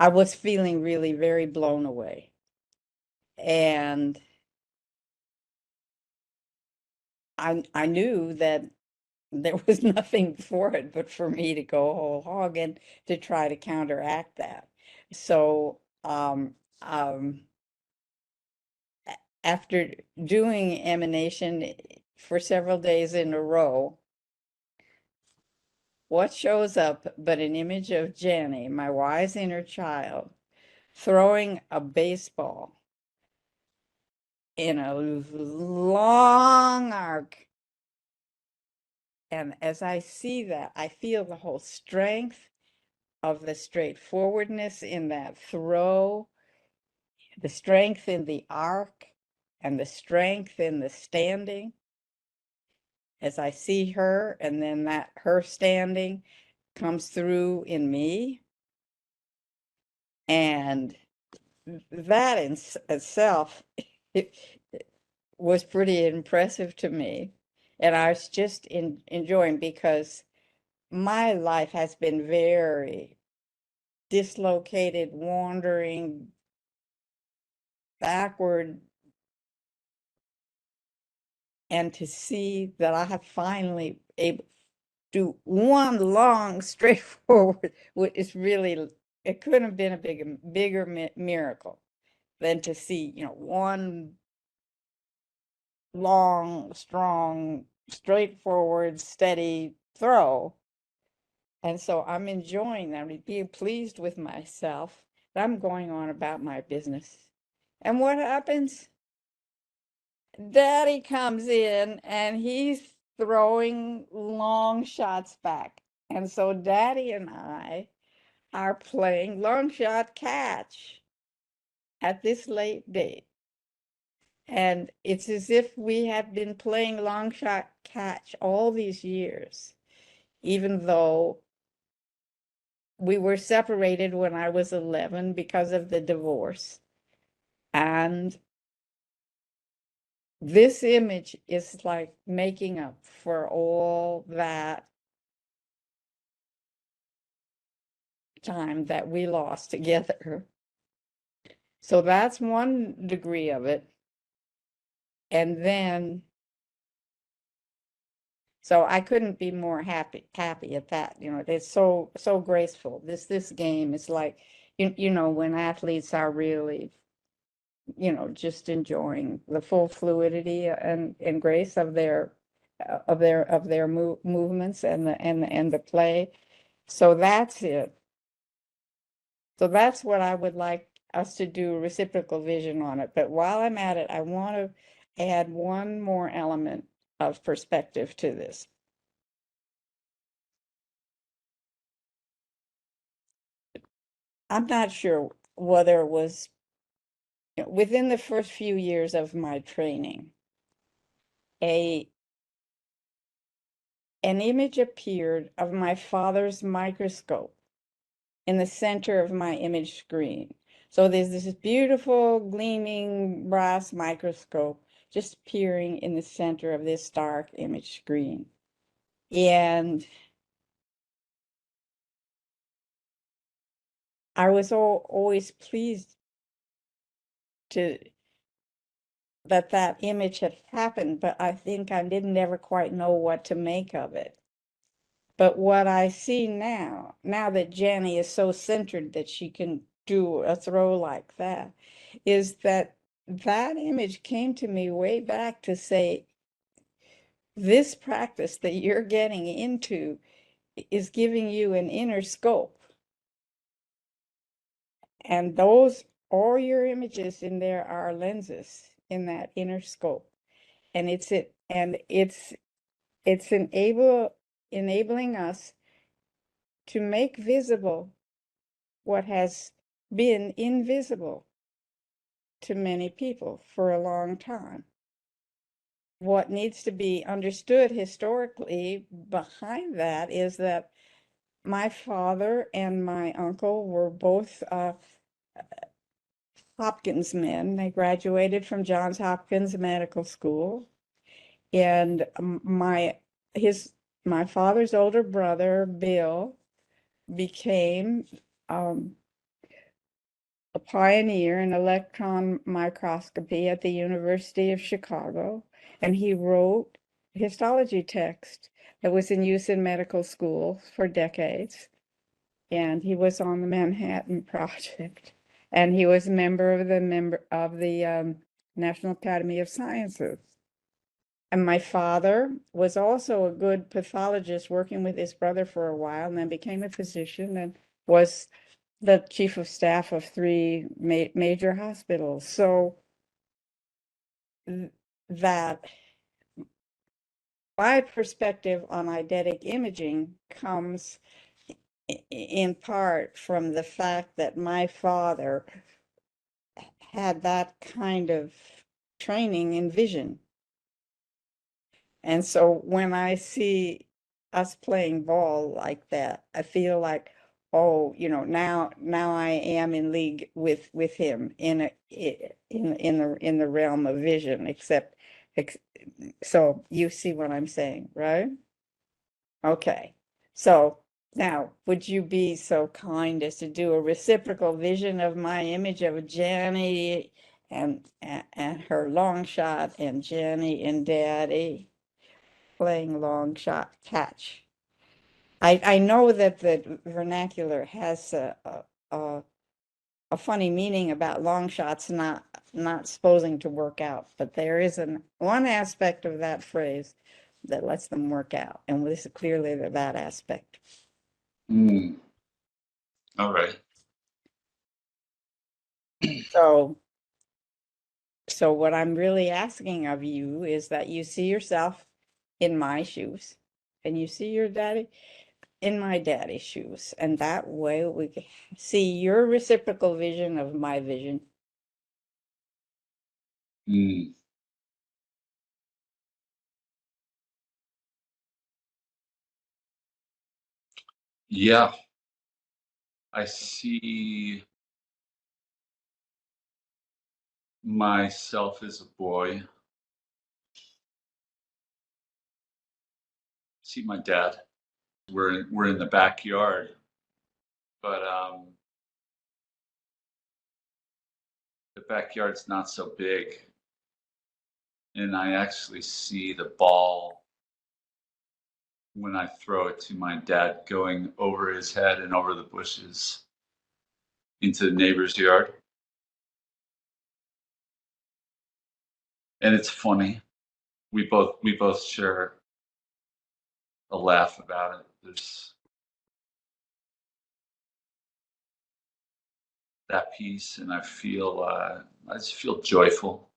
I was feeling really very blown away. And I knew that there was nothing for it but for me to go whole hog and to try to counteract that. So after doing emanation for several days in a row, what shows up but an image of Jenny, my wise inner child, throwing a baseball in a long arc. And as I see that, I feel the whole strength of the straightforwardness in that throw, the strength in the arc, and the strength in the standing. As I see her, and then that her standing comes through in me. And that in itself it was pretty impressive to me. And I was just enjoying, because my life has been very dislocated, wandering backward, and to see that I have finally able to do one long straightforward is really, it couldn't have been a bigger miracle than to see, one long, strong, straightforward, steady throw. And so I'm enjoying that, being pleased with myself, that I'm going on about my business. And what happens? Daddy comes in and he's throwing long shots back. And so Daddy and I are playing long shot catch at this late date. And it's as if we have been playing long shot catch all these years, even though we were separated when I was 11 because of the divorce. And this image is like making up for all that time that we lost together. So that's one degree of it. And then, so I couldn't be more happy at that. It's so graceful. This game is like, when athletes are really, just enjoying the full fluidity and grace of their movements and the play. So that's it. So that's what I would like us to do, reciprocal vision on it. But while I'm at it, I want to add one more element of perspective to this. I'm not sure whether it was within the first few years of my training, an image appeared of my father's microscope in the center of my image screen. So there's this beautiful gleaming brass microscope just appearing in the center of this dark image screen. And I was always pleased to that image had happened, but I think I didn't ever quite know what to make of it. But what I see now that Jenny is so centered that she can do a throw like that, is that image came to me way back to say, this practice that you're getting into is giving you an inner scope. And all your images in there are lenses in that inner scope. And it's enabling us to make visible what has been invisible to many people for a long time. What needs to be understood historically behind that is that my father and my uncle were both Hopkins men. They graduated from Johns Hopkins Medical School. And my father's older brother, Bill, became a pioneer in electron microscopy at the University of Chicago, and he wrote a histology text that was in use in medical school for decades. And he was on the Manhattan Project, and he was a member of the National Academy of Sciences. And my father was also a good pathologist, working with his brother for a while, and then became a physician and was the chief of staff of three major hospitals. So that my perspective on eidetic imaging comes in part from the fact that my father had that kind of training in vision. And so when I see us playing ball like that, I feel like, oh, now I am in league with him in the realm of vision, ex, so you see what I'm saying, right? Okay. So now, would you be so kind as to do a reciprocal vision of my image of Jenny and her long shot and Jenny and Daddy playing long shot catch? I know that the vernacular has a, a funny meaning about long shots not supposing to work out, but there is one aspect of that phrase that lets them work out, and this is clearly that aspect. Mm. All right. So, so what I'm really asking of you is that you see yourself in my shoes, and you see your daddy in my daddy's shoes, and that way we can see your reciprocal vision of my vision. Mm. Yeah, I see myself as a boy. See my dad. We're in the backyard, but the backyard's not so big, and I actually see the ball when I throw it to my dad going over his head and over the bushes into the neighbor's yard. And it's funny. We both share a laugh about it. There's that piece, and I just feel joyful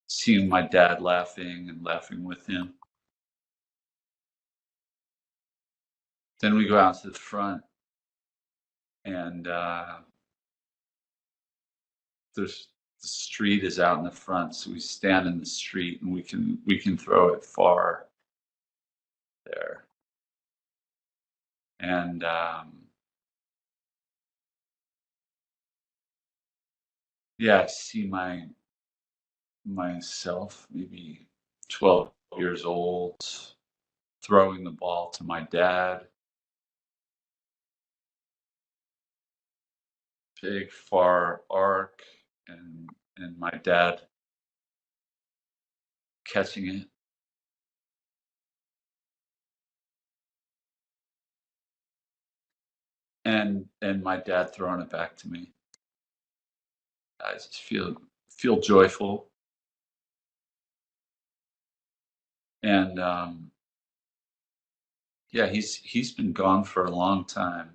seeing my dad laughing and laughing with him. Then we go out to the front, and there's the street is out in the front, so we stand in the street and we can throw it far there. And yeah, I see myself maybe 12 years old throwing the ball to my dad, big far arc, and my dad catching it. And my dad throwing it back to me. I just feel joyful. And yeah, he's been gone for a long time.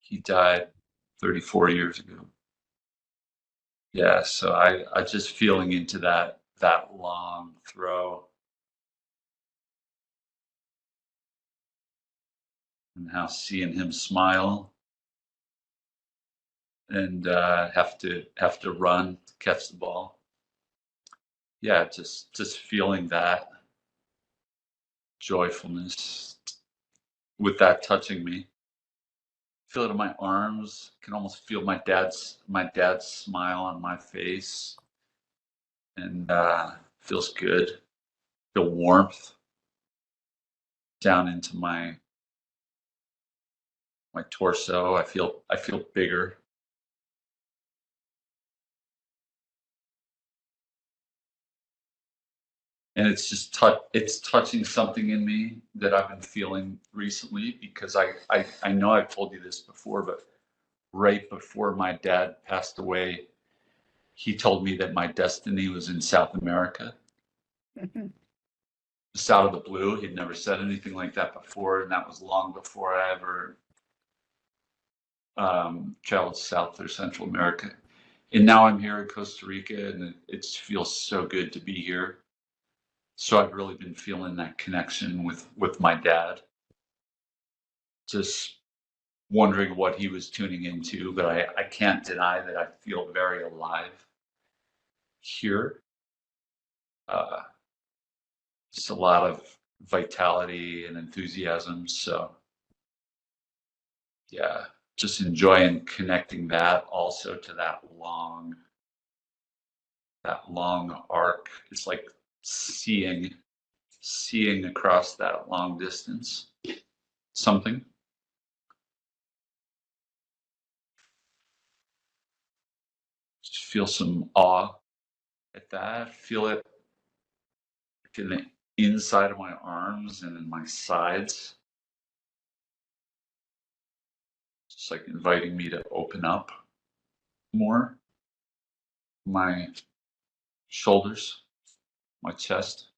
He died 34 years ago. Yeah, so I just feeling into that long throw and how seeing him smile and have to run to catch the ball. Yeah, just feeling that joyfulness with that touching me. Feel it in my arms. Can almost feel my dad's smile on my face, and feels good. Feel warmth down into my torso. I feel bigger. and it's just it's touching something in me that I've been feeling recently because I know I've told you this before, but right before my dad passed away, he told me that my destiny was in South America. Mhm. Just out of the blue. He'd never said anything like that before, and that was long before I ever traveled to South or Central America. And now I'm here in Costa Rica, and it feels so good to be here. So I've really been feeling that connection with my dad. Just wondering what he was tuning into, but I can't deny that I feel very alive here. Uh, just a lot of vitality and enthusiasm. So yeah, just enjoying connecting that also to that long arc. It's like seeing across that long distance something. Just feel some awe at that. Feel it in the inside of my arms and in my sides. Just like inviting me to open up more. My shoulders, my chest.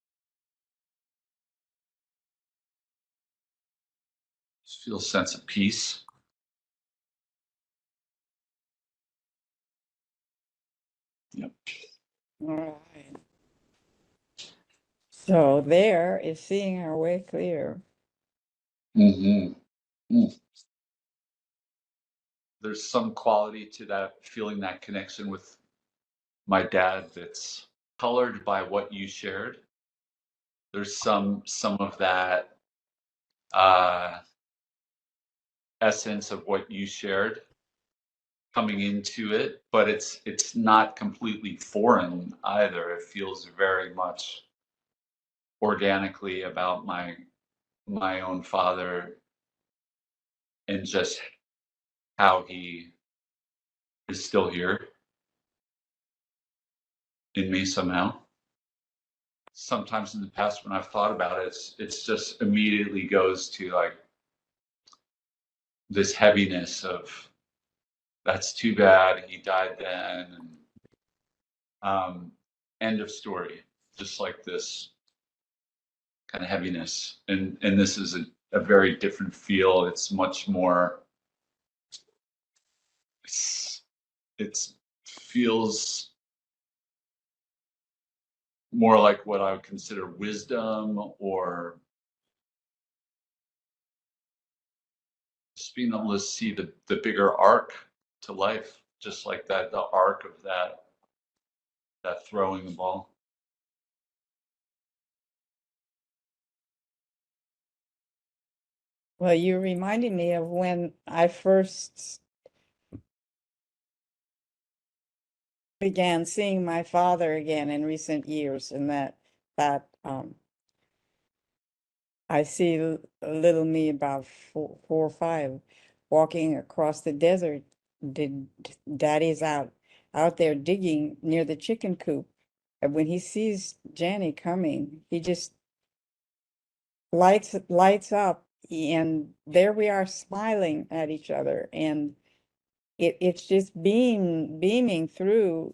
Just feel a sense of peace. Yep. All right. So there is seeing our way clear. Mm-hmm. Mm. There's some quality to that, feeling that connection with my dad that's colored by what you shared. There's some of that uh, essence of what you shared coming into it, but it's not completely foreign either. It feels very much organically about my own father and just how he is still here in me somehow. Sometimes in the past when I've thought about it, it's just immediately goes to like this heaviness of that's too bad he died then, and end of story. Just like this kind of heaviness, and this is a very different feel. It's much more. It's feels more like what I would consider wisdom, or just being able to see the bigger arc to life, just like that, the arc of that throwing the ball. Well, you reminded me of when I first began seeing my father again in recent years, and that I see little me about four or five walking across the desert. Did Daddy's out there digging near the chicken coop, and when he sees Janny coming, he just lights up, and there we are smiling at each other, and it's just beaming through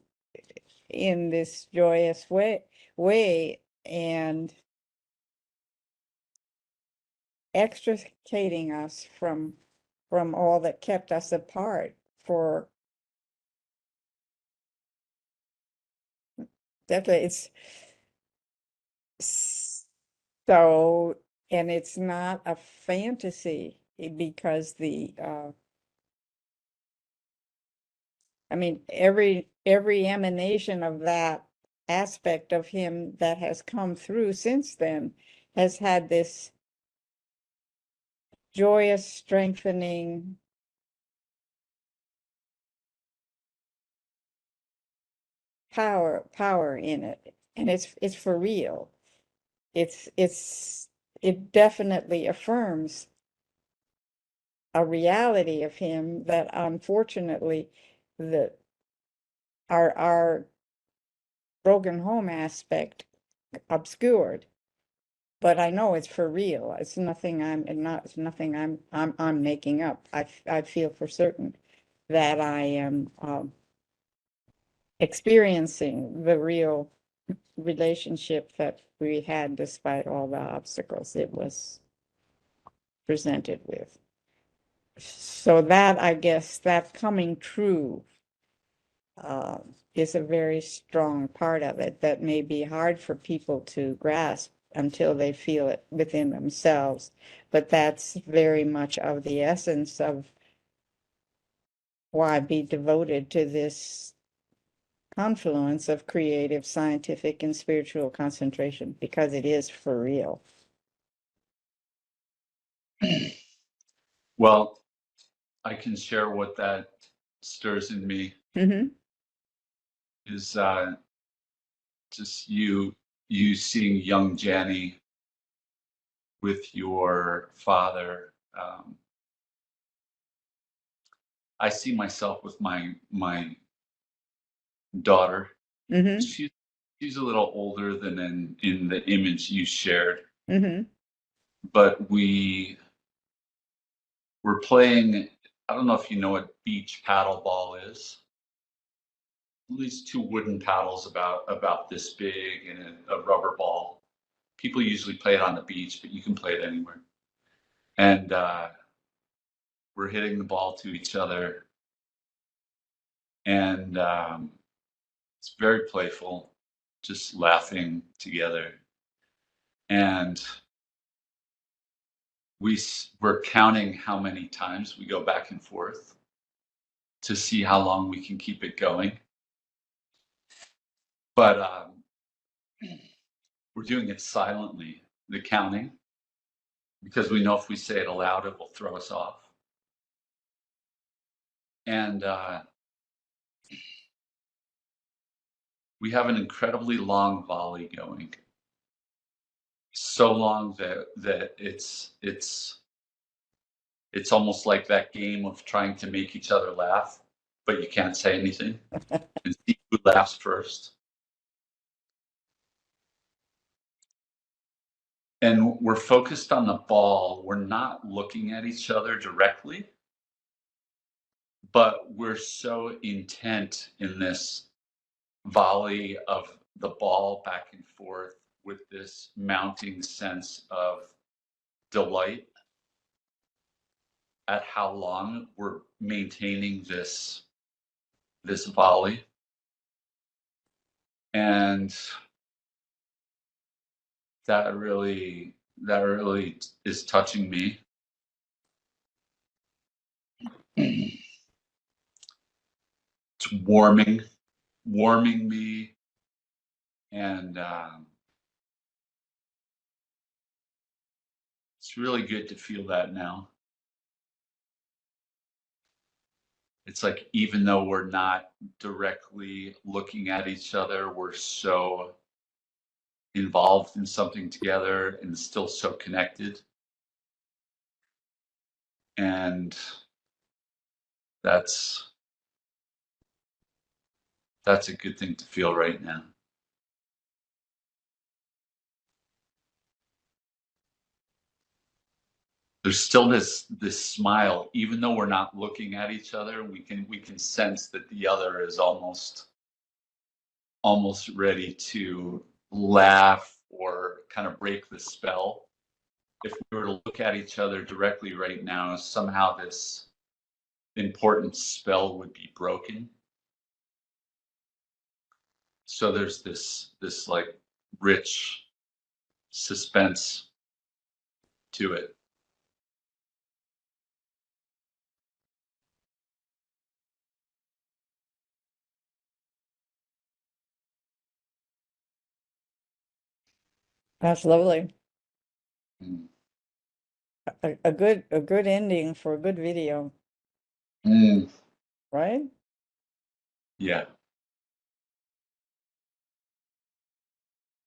in this joyous way and extricating us from all that kept us apart for decades. So, and it's not a fantasy because I mean, every emanation of that aspect of him that has come through since then has had this joyous, strengthening power in it, and it's for real. It definitely affirms a reality of him that unfortunately the our broken home aspect obscured. But I know it's for real. It's nothing it's nothing I'm making up. I feel for certain that I am experiencing the real relationship that we had despite all the obstacles it was presented with. So that, I guess, that coming true uh, is a very strong part of it that may be hard for people to grasp until they feel it within themselves. But that's very much of the essence of why be devoted to this confluence of creative, scientific, and spiritual concentration, because it is for real. Well, I can share what that stirs in me Mm-hmm. is just you seeing young Jenny with your father. I see myself with my daughter. Mm-hmm. She's a little older than in the image you shared, Mm-hmm. but we're playing. I don't know if you know what beach paddle ball is. These two wooden paddles about this big and a rubber ball. People usually play it on the beach, but you can play it anywhere. And we're hitting the ball to each other, and it's very playful, just laughing together. And we're counting how many times we go back and forth to see how long we can keep it going. But we're doing it silently, the counting, because we know if we say it aloud, it will throw us off. And we have an incredibly long volley going, so long that it's almost like that game of trying to make each other laugh, but you can't say anything and see who laughs first. And we're focused on the ball. We're not looking at each other directly, but we're so intent in this volley of the ball back and forth with this mounting sense of delight at how long we're maintaining this volley. And that really is touching me. It's warming me, and it's really good to feel that now. It's like even though we're not directly looking at each other, we're so involved in something together and still so connected. And that's that's a good thing to feel right now. There's still this smile, even though we're not looking at each other. We can sense that the other is almost ready to laugh or kind of break the spell. If we were to look at each other directly right now, somehow this important spell would be broken. So there's this like rich suspense to it. That's lovely. Mm. A good ending for a good video, Mm. right? Yeah.